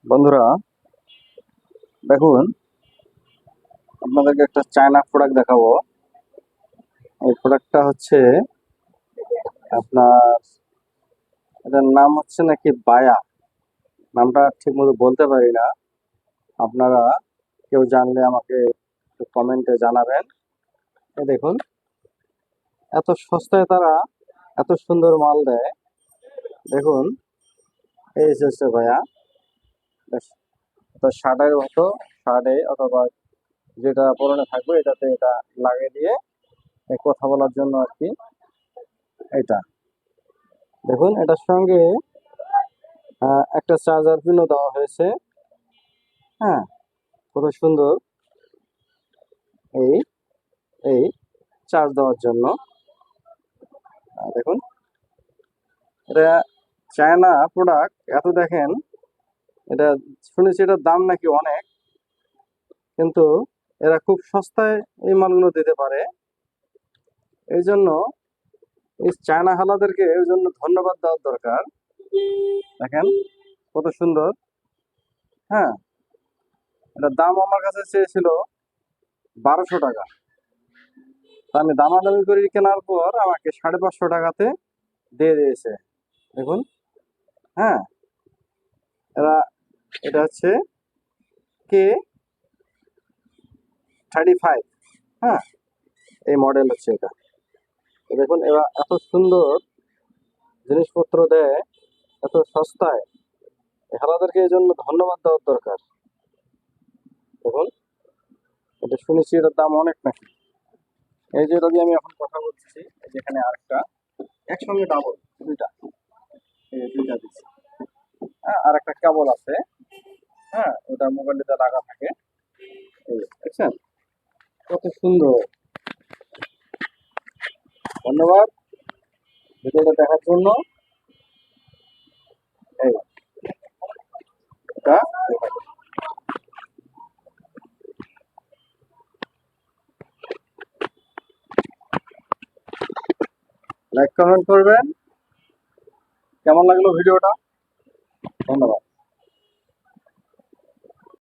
বন্ধুরা দেখুন, আপনাদেরকে একটা চায়না প্রোডাক্ট দেখাবো। এই প্রোডাক্টটা হচ্ছে আপনার, এটার নাম হচ্ছে নাকি বায়া। নামটা ঠিক মতো বলতে পারি না। আপনারা কেউ জানলে আমাকে একটু কমেন্টে জানাবেন। এই দেখুন, এত সস্তায় তারা এত সুন্দর মাল দেয়। দেখুন, এই হচ্ছে ভাইয়া, বেশ, এটা শার্টের মতো, শার্টে অথবা যেটা পরনে থাকবে এটাতে এটা লাগিয়ে দিয়ে কথা বলার জন্য আর কি। এটা দেখুন, এটার সঙ্গে একটা চার্জার পিনও দেওয়া হয়েছে। হ্যাঁ, কত সুন্দর। এই এই চার্জ দেওয়ার জন্য দেখুন, এটা চায়না প্রোডাক্ট। এত দেখেন, এটা শুনেছি এটার দাম নাকি অনেক, কিন্তু এরা খুব সস্তায় এই মালগুলো দিতে পারে। এই জন্য এই চায়না হালাদেরকে এই জন্য ধন্যবাদ দেওয়ার দরকার। দেখেন কত সুন্দর। হ্যাঁ, এটার দাম আমার কাছে চেয়েছিল 1200 টাকা। আমি দামাদামি করে কেনার পর আমাকে 550 টাকাতে দিয়ে দিয়েছে। দেখুন, হ্যাঁ, এরা, এটা হচ্ছে K35। হ্যাঁ, এই মডেল হচ্ছে এটা। তো দেখুন, এরা এত সুন্দর জিনিসপত্র দেয় এত সস্তায়। হালাদেরকে এই জন্য ধন্যবাদ দেওয়ার দরকার। দেখুন, এটা শুনেছি এটার দাম অনেক নাকি। এই যে এটা দিয়ে আমি এখন কথা বলতেছি, এই যেখানে আরেকটা একসঙ্গে ডাবল, দুইটা, এই দুইটা দিচ্ছি। হ্যাঁ, আর একটা কেবল আছে। হ্যাঁ, ওটা মোবাইলটা লাগা থাকে। এই দেখছেন কত সুন্দর। ধন্যবাদ ভিডিওটা দেখার জন্য। এই এটা লাইক কমেন্ট করবেন। কেমন লাগলো ভিডিওটা? ধন্যবাদ।